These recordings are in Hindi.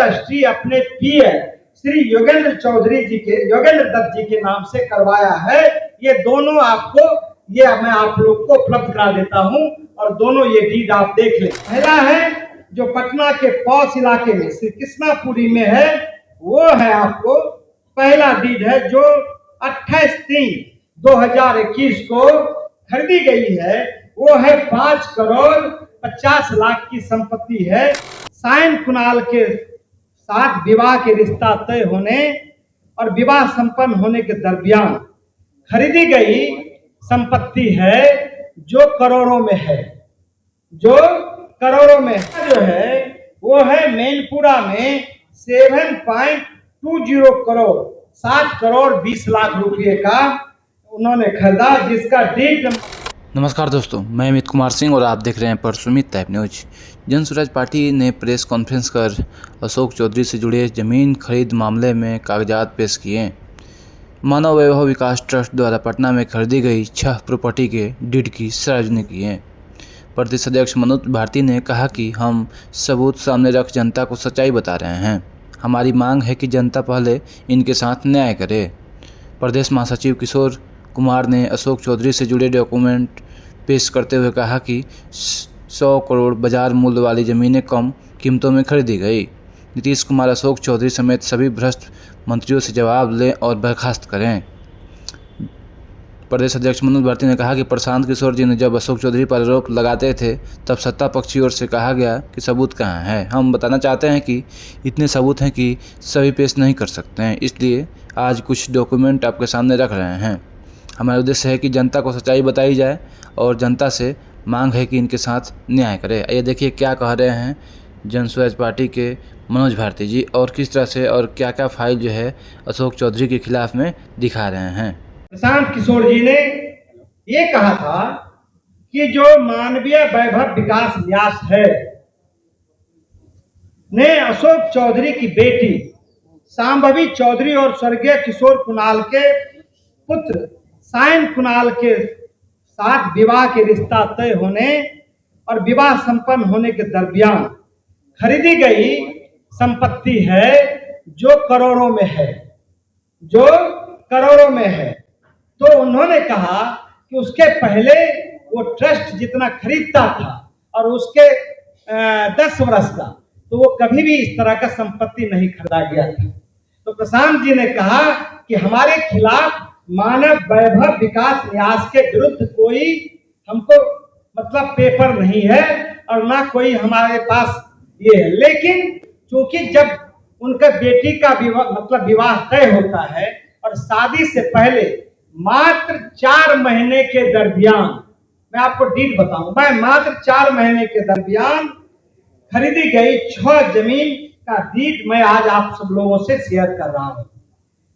रजिस्ट्री अपने पीए श्री योगेंद्र दत्त जी के नाम से करवाया है। ये दोनों मैं आप लोग को उपलब्ध करा देता हूं और दोनों ये डीड आप देख लें। पहला है जो पटना के पॉश इलाके में श्री कृष्णापुरी में है, वो है आपको पहला डीड है जो 28/3/2021 को खरीदी गई है। वो है 5 करोड़ 50 लाख की संपत्ति है। साइन कुणाल के साथ विवाह के रिश्ता तय होने और विवाह संपन्न होने के दरमियान खरीदी गई संपत्ति है जो करोड़ों में है। जो है वो है मैनपुरा में 7.20 करोड़ 7 करोड़ 20 लाख रुपए का उन्होंने खरीदा, जिसका डीड। नमस्कार दोस्तों, मैं अमित कुमार सिंह और आप देख रहे हैं परसुमित टाइप न्यूज। जन स्वराज पार्टी ने प्रेस कॉन्फ्रेंस कर अशोक चौधरी से जुड़े जमीन खरीद मामले में कागजात पेश किए। मानव वैभव विकास ट्रस्ट द्वारा पटना में खरीदी गई 6 प्रॉपर्टी के डीड की सार्वजनिक किए। प्रदेश अध्यक्ष मनोज भारती ने कहा कि हम सबूत सामने रख जनता को सच्चाई बता रहे हैं। हमारी मांग है कि जनता पहले इनके साथ न्याय करे। प्रदेश महासचिव किशोर कुमार ने अशोक चौधरी से जुड़े डॉक्यूमेंट पेश करते हुए कहा कि 100 करोड़ बाजार मूल्य वाली ज़मीनें कम कीमतों में खरीदी गई। नीतीश कुमार अशोक चौधरी समेत सभी भ्रष्ट मंत्रियों से जवाब लें और बर्खास्त करें। प्रदेश अध्यक्ष मनोज भारती ने कहा कि प्रशांत किशोर जी ने जब अशोक चौधरी पर आरोप लगाते थे तब सत्ता पक्ष की ओर से कहा गया कि सबूत कहाँ है। हम बताना चाहते हैं कि इतने सबूत हैं कि सभी पेश नहीं कर सकते हैं, इसलिए आज कुछ डॉक्यूमेंट आपके सामने रख रहे हैं। हमारा उद्देश्य है कि जनता को सच्चाई बताई जाए और जनता से मांग है कि इनके साथ न्याय करे। ये देखिए क्या कह रहे हैं जन स्वराज पार्टी के मनोज भारती जी और किस तरह से और क्या क्या फाइल जो है अशोक चौधरी के खिलाफ में दिखा रहे हैं। प्रशांत किशोर जी ने ये कहा था कि जो मानवीय वैभव विकास न्यास है ने अशोक चौधरी की बेटी सांभवी चौधरी और स्वर्गीय किशोर कुणाल के पुत्र साइन कुणाल के साथ विवाह के रिश्ता तय होने और विवाह संपन्न होने के दरमियान खरीदी गई संपत्ति है जो करोड़ों में है। तो उन्होंने कहा कि उसके पहले वो ट्रस्ट जितना खरीदता था और उसके 10 वर्ष का, तो वो कभी भी इस तरह का संपत्ति नहीं खरीदा गया था। तो प्रशांत जी ने कहा कि हमारे खिलाफ मानव वैभव विकास न्यास के विरुद्ध कोई हमको पेपर नहीं है और ना कोई हमारे पास ये है, लेकिन चूंकि जब उनका बेटी का विवाह तय होता है और शादी से पहले मात्र 4 महीने के दरमियान, मैं आपको डीड बताऊंगा, मात्र 4 महीने के दरमियान खरीदी गई 6 जमीन का डीड मैं आज आप सब लोगों से शेयर कर रहा हूं।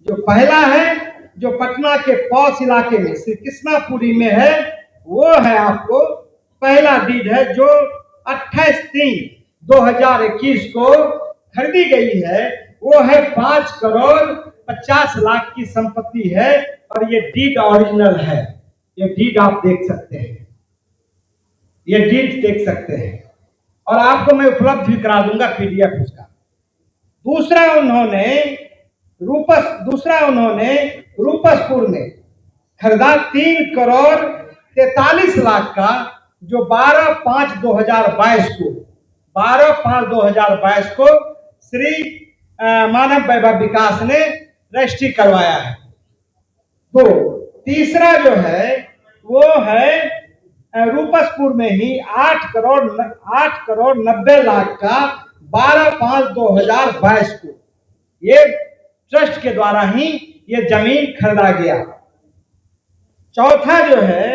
जो पहला है जो पटना के पॉश इलाके में श्री कृष्णापुरी में है, वो है आपको पहला डीड है जो 28/3/2021 को खरीदी गई है। वो है 5 करोड़ 50 लाख की संपत्ति है और ये डीड ओरिजिनल है। ये डीड आप देख सकते हैं, और आपको मैं उपलब्ध भी करा दूंगा पीडीएफ उसका। दूसरा उन्होंने रूपसपुर में खरीदा 3 करोड़ 43 लाख का, जो 12/5/2022 को श्री मानव वैभव विकास ने रजिस्ट्री करवाया है। तो तीसरा जो है वो है रूपसपुर में ही 8 करोड़ 90 लाख का 12/5/2022 को ये ट्रस्ट के द्वारा ही ये जमीन खरीदा गया। चौथा जो है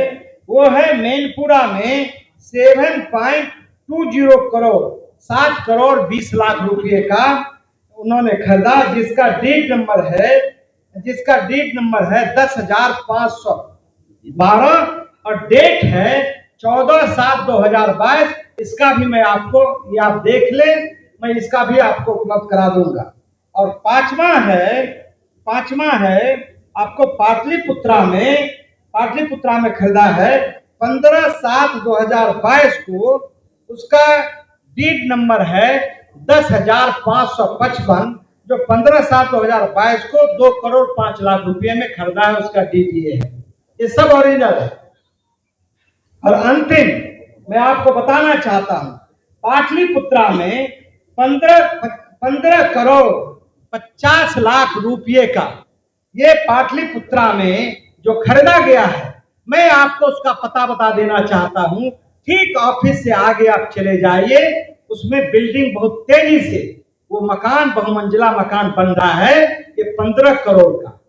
वो है मैनपुरा में 7.20 करोड़ 7 करोड़ 20 लाख रुपए का उन्होंने खरीदा, जिसका डीड नंबर है 10,512 और डेट है 14/7/2022। इसका भी मैं आपको, ये आप देख लें, मैं इसका भी आपको उपलब्ध करा दूंगा। और पांचवा है आपको पाटलिपुत्रा में खरीदा है 15/7/2022 को। उसका डीड नंबर है 10,555 जो 15/7/2022 को 2,05,00,000 रुपए में खरीदा है, उसका डीडीए है। ये सब ओरिजिनल है। और अंतिम मैं आपको बताना चाहता हूं, पाटलिपुत्रा में 15,50,00,000 रुपये का ये पाटलिपुत्रा में जो खरीदा गया है, मैं आपको उसका पता बता देना चाहता हूं। ठीक ऑफिस से आगे आप चले जाइए, उसमें बिल्डिंग बहुत तेजी से वो मकान, बहुमंजिला मकान बन रहा है, ये 15 करोड़ का।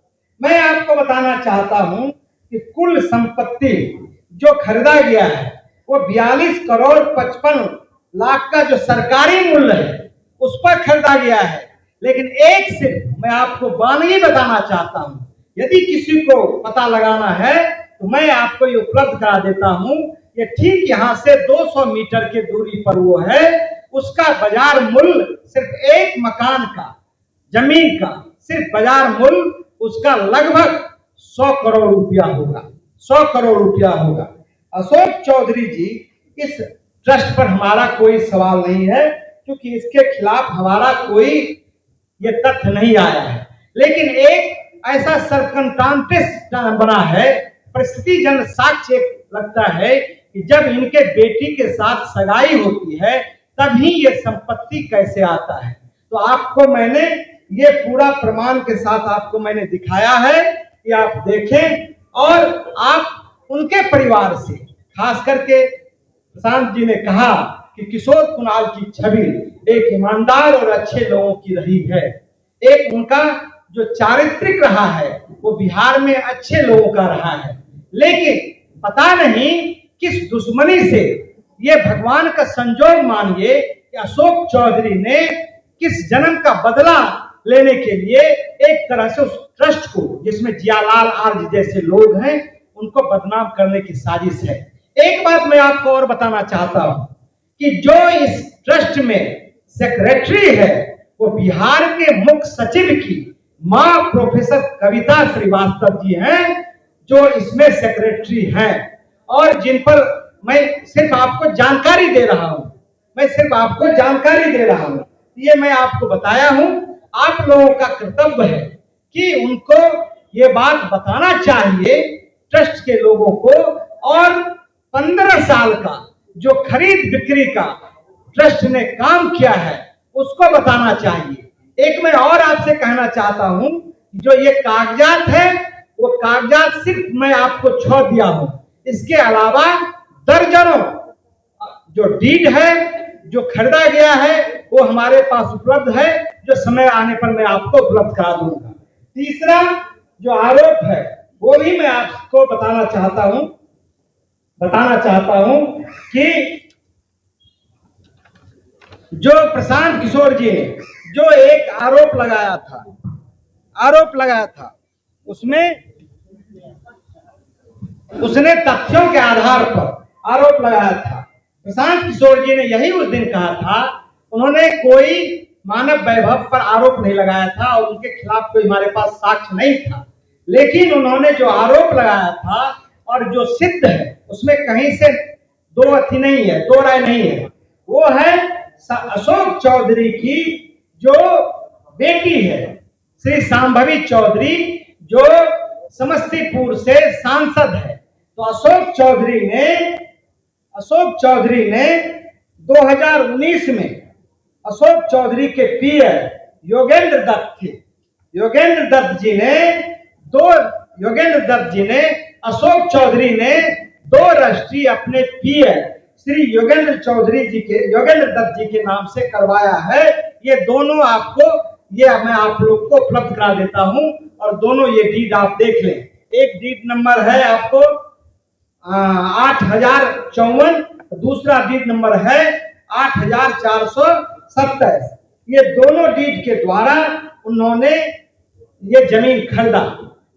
मैं आपको बताना चाहता हूं कि कुल संपत्ति जो खरीदा गया है वो 42,55,00,000 का जो सरकारी मूल्य है उस पर खरीदा गया है। लेकिन एक सिर्फ मैं आपको वानगी बताना चाहता हूं, यदि किसी को पता लगाना है तो मैं आपको ये उपलब्ध करा देता हूं। ये ठीक यहां से 200 मीटर की दूरी पर वो है, उसका बाजार मूल्य सिर्फ एक मकान का, जमीन का सिर्फ बाजार मूल्य उसका लगभग 100 करोड़ रुपया होगा, 100 करोड़ रुपया होगा। अशोक चौधरी जी, इस ट्रस्ट पर हमारा कोई सवाल नहीं है, क्योंकि इसके खिलाफ हमारा कोई ये तथ्य नहीं आया है। लेकिन एक ऐसा सरकमस्टांसेस बना है, परिस्थिति जन साक्ष्य लगता है कि जब इनके बेटी के साथ सगाई होती है तभी ये संपत्ति कैसे आता है। तो आपको मैंने ये पूरा प्रमाण के साथ आपको मैंने दिखाया है कि आप देखें, और आप उनके परिवार से, खास करके प्रशांत जी ने कहा कि किशोर कुणाल की छवि एक ईमानदार और अच्छे लोगों की रही है, एक उनका जो चारित्रिक रहा है वो बिहार में अच्छे लोगों का रहा है। लेकिन पता नहीं किस दुश्मनी से, ये भगवान का संजोग मानिए कि अशोक चौधरी ने किस जन्म का बदला लेने के लिए एक तरह से उस ट्रस्ट को, जिसमें जियालाल आर्य जैसे लोग हैं, उनको बदनाम करने की साजिश है। एक बात मैं आपको और बताना चाहता हूं कि जो इस ट्रस्ट में सेक्रेटरी है वो बिहार के मुख्य सचिव की मां प्रोफेसर कविता श्रीवास्तव जी हैं, जो इसमें सेक्रेटरी हैं, और जिन पर मैं सिर्फ आपको जानकारी दे रहा हूं, मैं सिर्फ आपको जानकारी दे रहा हूं। ये मैं आपको बताया हूं। आप लोगों का कर्तव्य है कि उनको ये बात बताना चाहिए ट्रस्ट के लोगों को, और 15 साल का जो खरीद बिक्री का ट्रस्ट ने काम किया है उसको बताना चाहिए। एक मैं और आपसे कहना चाहता हूं, जो ये कागजात है वो कागजात सिर्फ मैं आपको छोड़ दिया हूं, इसके अलावा दर्जनों जो डीड है जो खरीदा गया है वो हमारे पास उपलब्ध है, जो समय आने पर मैं आपको उपलब्ध करा दूंगा। तीसरा जो आरोप है वो भी मैं आपको बताना चाहता हूं कि जो प्रशांत किशोर जी ने जो एक आरोप लगाया था, उसमें उसने तथ्यों के आधार पर आरोप लगाया था। प्रशांत किशोर जी ने यही उस दिन कहा था, उन्होंने कोई मानव वैभव पर आरोप नहीं लगाया था और उनके खिलाफ कोई हमारे पास साक्ष्य नहीं था, लेकिन उन्होंने जो आरोप लगाया था और जो सिद्ध है उसमें कहीं से दो राय नहीं है। वो है अशोक चौधरी की जो बेटी है श्री सांभवी चौधरी, जो समस्तीपुर से सांसद है। तो अशोक चौधरी ने 2019 में अशोक चौधरी के पीए योगेंद्र दत्त जी ने अशोक चौधरी ने 2 रजिस्ट्री अपने पीए श्री योगेंद्र दत्त जी के नाम से करवाया है। ये दोनों आपको, ये मैं आप लोग को उपलब्ध करा देता हूं, और दोनों ये डीड आप देख लें। एक डीड नंबर है आपको 8054, दूसरा डीड नंबर है 8427। ये दोनों डीड के द्वारा उन्होंने ये जमीन खरीदा,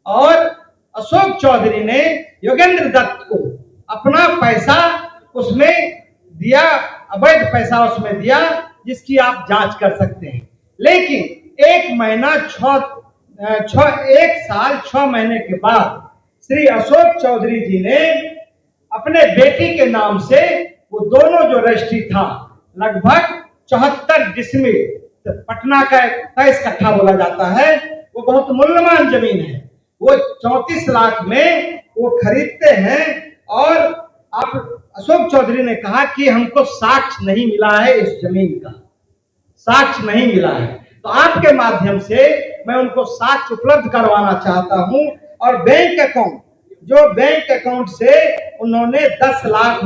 और अशोक चौधरी ने योगेंद्र दत्त को अपना पैसा उसमें दिया, अवैध पैसा उसमें दिया, जिसकी आप जांच कर सकते हैं। लेकिन 1 साल 6 महीने के बाद श्री अशोक चौधरी जी ने अपने बेटी के नाम से वो दोनों जो रजिस्ट्री था लगभग 74 डिसमिल, तो पटना का 23 कट्ठा बोला जाता है, वो बहुत मूल्यवान जमीन है। वो 34 लाख में वो खरीदते हैं और आप अशोक चौधरी ने कहा कि हमको साक्ष्य नहीं मिला है, इस जमीन का साक्ष्य नहीं मिला है। तो आपके माध्यम से मैं उनको साक्ष्य उपलब्ध करवाना चाहता हूं। और बैंक अकाउंट, जो बैंक अकाउंट से उन्होंने 10 लाख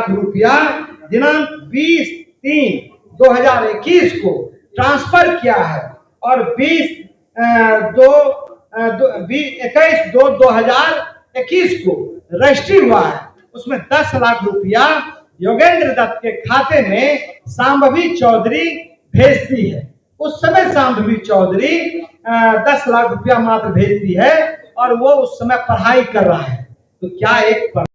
रुपया दिनांक 20/3/2021 को ट्रांसफर किया है और 21/2/2021 को रजिस्ट्री हुआ है। उसमें 10 लाख रुपया योगेंद्र दत्त के खाते में सांभवी चौधरी भेजती है। उस समय सांभवी चौधरी 10 लाख रुपया मात्र भेजती है और वो उस समय पढ़ाई कर रहा है। तो क्या एक